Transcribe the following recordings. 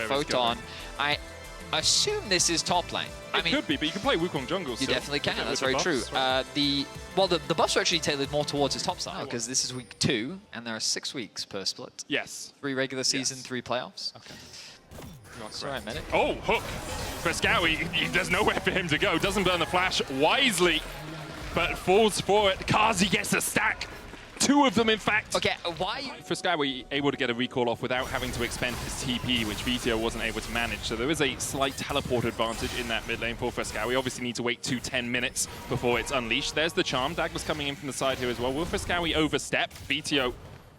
Photon. I assume this is top lane. It could be, but you can play Wukong jungle. You definitely can, that's very true. The buffs are actually tailored more towards his top side, because this is week 2, and there are 6 weeks per split. Yes. 3 regular season, 3 playoffs. Okay. Sorry, medic. Oh, hook. Fresskowy, there's nowhere for him to go. Doesn't burn the flash wisely, but falls for it. Carzzy gets a stack. 2 of them, in fact. Okay, why? Fresskowy able to get a recall off without having to expend his TP, which Vetheo wasn't able to manage. So there is a slight teleport advantage in that mid lane for Fresskowy. Obviously need to wait 10 minutes before it's unleashed. There's the charm. Daglas coming in from the side here as well. Will Fresskowy overstep? Vetheo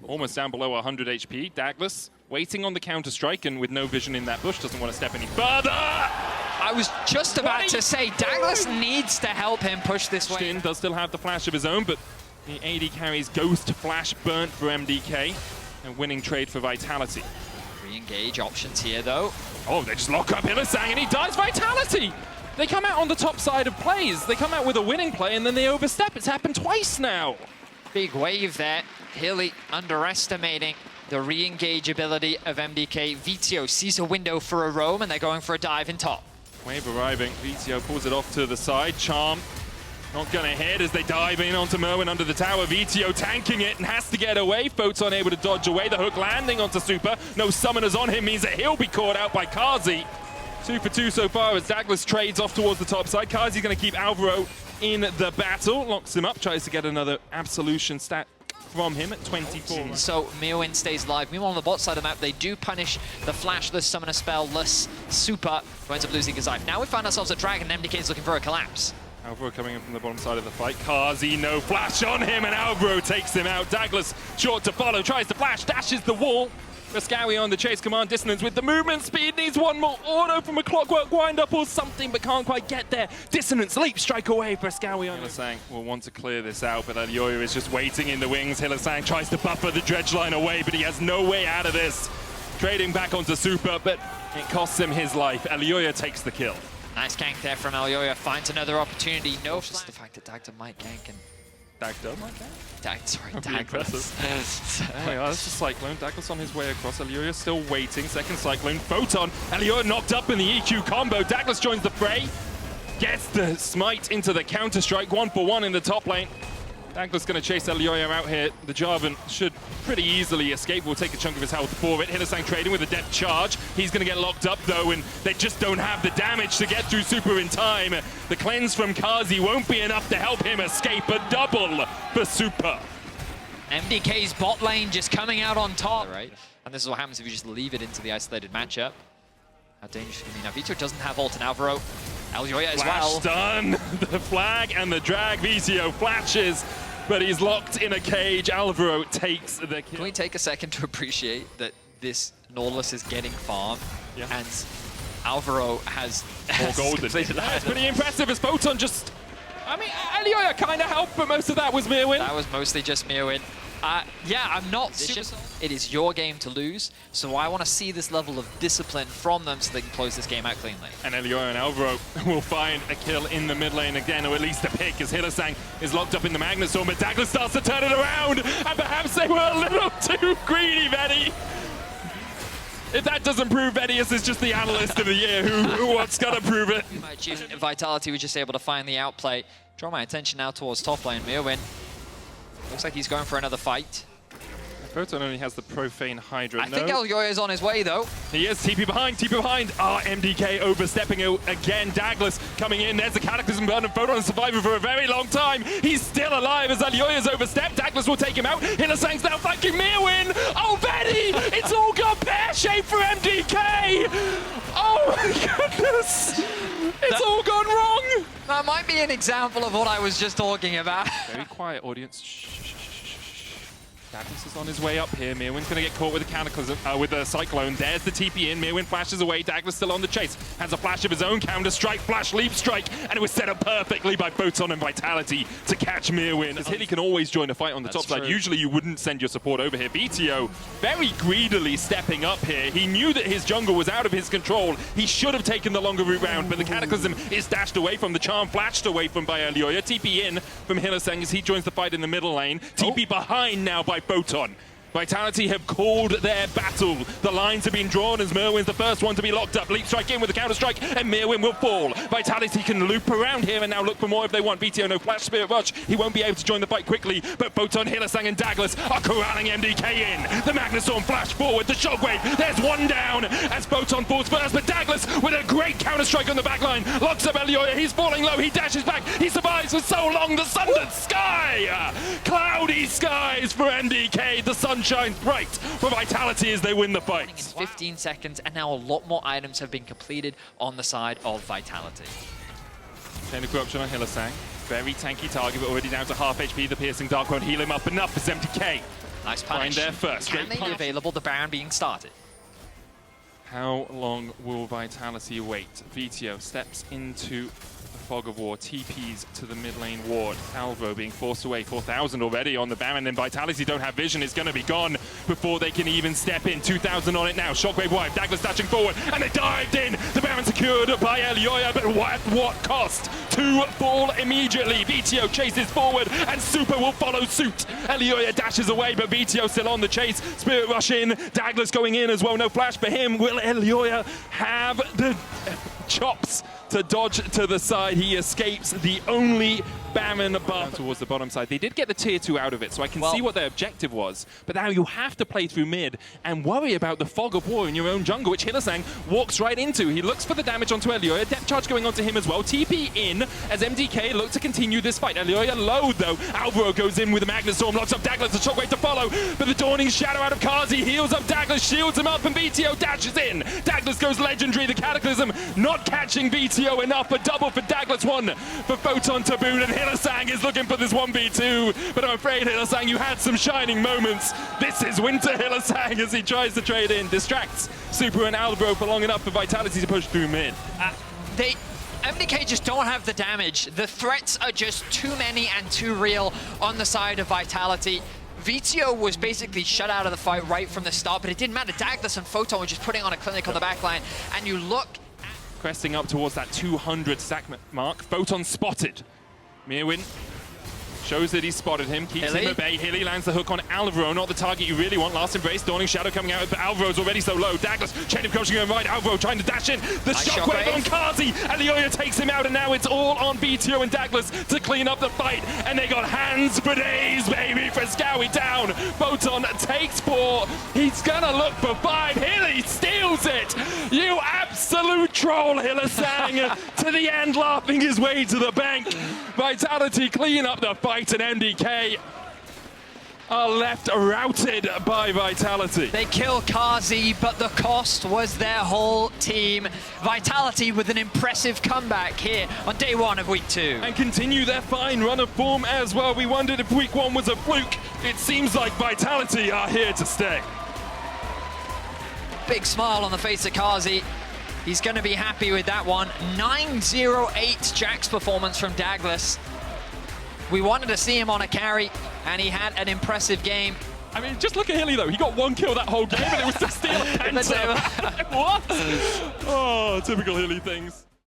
almost down below 100 HP. Daglas waiting on the counter-strike, and with no vision in that bush, doesn't want to step any further! I was just about to say, Daglas needs to help him push this way. Does still have the flash of his own, but the AD carries Ghost Flash burnt for MDK, and winning trade for Vitality. Re-engage options here, though. Oh, they just lock up Hylissang, and he dies Vitality! They come out on the top side of plays. They come out with a winning play, and then they overstep. It's happened twice now. Big wave there. Hilly underestimating the re-engage ability of MDK. Vetheo sees a window for a roam, and they're going for a dive in top. Wave arriving. Vetheo pulls it off to the side. Charm not gonna hit as they dive in onto Myrwn under the tower. Vetheo tanking it and has to get away. Photon able to dodge away. The hook landing onto Supa. No summoners on him means that he'll be caught out by Carzzy. 2 for 2 so far as Daglas trades off towards the top side. Carzzy's gonna keep Alvaro in the battle. Locks him up, tries to get another absolution stat from him at 24. So Myrwn stays alive. Meanwhile, on the bot side of the map, they do punish the flashless summoner spell-less Supa, who ends up losing his life. Now we find ourselves at Dragon, and MDK is looking for a collapse. Alvaro coming in from the bottom side of the fight. Carzzy, no flash on him, and Alvaro takes him out. Daglas short to follow, tries to flash, dashes the wall. Fresskowy on the chase command dissonance with the movement speed. Needs one more auto from a clockwork wind-up or something, but can't quite get there. Dissonance, leap, strike away. Fresskowy on Hylissang will want to clear this out, but Elyoya is just waiting in the wings. Hylissang tries to buffer the dredge line away, but he has no way out of this. Trading back onto Supa, but it costs him his life. Elyoya takes the kill. Nice gank there from Elyoya. Finds another opportunity. No, just the fact that Dagda might gank and Dagda might gank? Daglas. Oh my god, that's a Cyclone. Daglas on his way across. Elyoya still waiting. Second Cyclone. Photon. Elyoya knocked up in the EQ combo. Daglas joins the fray. Gets the smite into the counter-strike. 1 for 1 in the top lane. Daglas going to chase Elyoya out here. The Jarvan should pretty easily escape. Will take a chunk of his health for it. Hylissang trading with a depth charge. He's going to get locked up though, and they just don't have the damage to get through Supa in time. The cleanse from Carzzy won't be enough to help him escape. A double for Supa. MDK's bot lane just coming out on top. Right. And this is what happens if you just leave it into the isolated matchup. How dangerous can it be? Now Vetheo doesn't have ult in Alvaro. Elyoya as well. Done. The flag and the drag. Vetheo flashes, but he's locked in a cage. Alvaro takes the kill. Can we take a second to appreciate that this Nautilus is getting farmed, and Alvaro has more golden. That's pretty impressive as Photon just... I mean, Elyoya kind of helped, but most of that was Myrwn. That was mostly just Myrwn. Yeah, I'm not super... It is your game to lose, so I want to see this level of discipline from them so they can close this game out cleanly. And Elyoya and Alvaro will find a kill in the mid lane again, or at least a pick, as Hylissang is locked up in the Magnustorm, but Daglas starts to turn it around, and perhaps they were a little too greedy, Vedi. If that doesn't prove Vedius is just the analyst of the year, what's gonna prove it? Vitality was just able to find the outplay. Draw my attention now towards top lane. Myrwn looks like he's going for another fight. Photon only has the Profane Hydra. I think Elyoya is on his way, though. He is. TP behind, TP behind. MDK overstepping it again. Daglas coming in. There's a Cataclysm burn, and Photon surviving for a very long time. He's still alive as Elyoya's overstepped. Daglas will take him out. Hylissang's now flanking Myrwn. Oh, Vedi! It's all gone pear-shaped for MDK! Oh, my goodness! It's all gone wrong! That might be an example of what I was just talking about. Very quiet, audience. Daglas is on his way up here. Myrwn's going to get caught with a Cataclysm, with a Cyclone. There's the TP in. Myrwn flashes away. Daglas still on the chase. Has a flash of his own. Counter strike, flash, leap strike. And it was set up perfectly by Photon and Vitality to catch Myrwn. As Hilly can always join a fight on the top side. Usually you wouldn't send your support over here. Vetheo very greedily stepping up here. He knew that his jungle was out of his control. He should have taken the longer route round, but the Cataclysm is dashed away from the charm, flashed away from by Elyoya. TP in from Hylissang as he joins the fight in the middle lane. TP behind now by Photon. Vitality have called their battle. The lines have been drawn as Myrwn's the first one to be locked up. Leap strike in with the counter strike, and Myrwn will fall. Vitality can loop around here and now look for more if they want. Vetheo no flash spirit rush. He won't be able to join the fight quickly, but Photon, Hylissang, and Daglas are corralling MDK in. The Magnustorm flash forward, the shockwave. There's one down as Photon falls first, but Daglas with a great counter strike on the back line locks up Elyoya. He's falling low. He dashes back. He survives for so long. The sundered sky, cloudy skies for MDK. The sun shines bright for Vitality as they win the fight. It's 15 seconds, and now a lot more items have been completed on the side of Vitality. Chain of Corruption on Hylissang. Very tanky target, but already down to half HP. The Piercing Dark won't heal him up enough as MDK. Nice Find punish. there first. Can they be available? The Baron being started. How long will Vitality wait? Vetheo steps into the fog of war, TPs to the mid lane ward. Alvaro being forced away, 4,000 already on the Baron, and Vitality don't have vision. It's going to be gone before they can even step in. 2,000 on it now. Shockwave wide, Daglas dashing forward, and they dived in. The Baron secured by Elyoya, but at what cost? 2 fall immediately. Vetheo chases forward, and Supa will follow suit. Elyoya dashes away, but Vetheo still on the chase. Spirit rush in, Daglas going in as well. No flash for him. Will Elyoya have the chops to dodge to the side? He escapes the only Baron buff towards the bottom side. They did get the tier 2 out of it, so I can see what their objective was. But now you have to play through mid and worry about the fog of war in your own jungle, which Hylissang walks right into. He looks for the damage onto Elyoya. Depth charge going onto him as well. TP in as MDK look to continue this fight. Elyoya low though. Alvaro goes in with a Magnustorm, locks up Daglas, the shockwave to follow. But the Dawning Shadow out of Carzzy heals up Daglas, shields him up, and Vetheo dashes in. Daglas goes legendary. The Cataclysm not catching Vetheo enough. A double for Daglas, one for Photon to boot, and Hylissang is looking for this 1v2, but I'm afraid, Hylissang, you had some shining moments. This is Winter Hylissang as he tries to trade in, distracts Supa and Alvaro for long enough for Vitality to push through mid. MDK just don't have the damage. The threats are just too many and too real on the side of Vitality. Vetheo was basically shut out of the fight right from the start, but it didn't matter. Daglas and Photon were just putting on a clinic on the back line, and you look... Cresting up towards that 200 stack mark. Photon spotted. Myrwn shows that he spotted him, keeps him at bay. Hilly lands the hook on Alvaro, not the target you really want. Last Embrace, Dawning Shadow coming out, but Alvaro's already so low. Daglas, chain of Corruption going right, Alvaro trying to dash in. The shockwave on Carzzy, Elyoya takes him out, and now it's all on Vetheo and Daglas to clean up the fight. And they got hands for days, baby. Fresskowy down. Photon takes 4. He's gonna look for 5. Hilly steals it. You absolute troll, Hylissang. To the end, laughing his way to the bank. Vitality clean up the fight, and MDK are left routed by Vitality. They kill Carzzy, but the cost was their whole team. Vitality with an impressive comeback here on day 1 of week 2. And continue their fine run of form as well. We wondered if week 1 was a fluke. It seems like Vitality are here to stay. Big smile on the face of Carzzy. He's going to be happy with that one. 908 Jack's performance from Daglas. We wanted to see him on a carry, and he had an impressive game. I mean, just look at Hilly, though. He got 1 kill that whole game, and it was to steal a penta. What? Oh, typical Hilly things.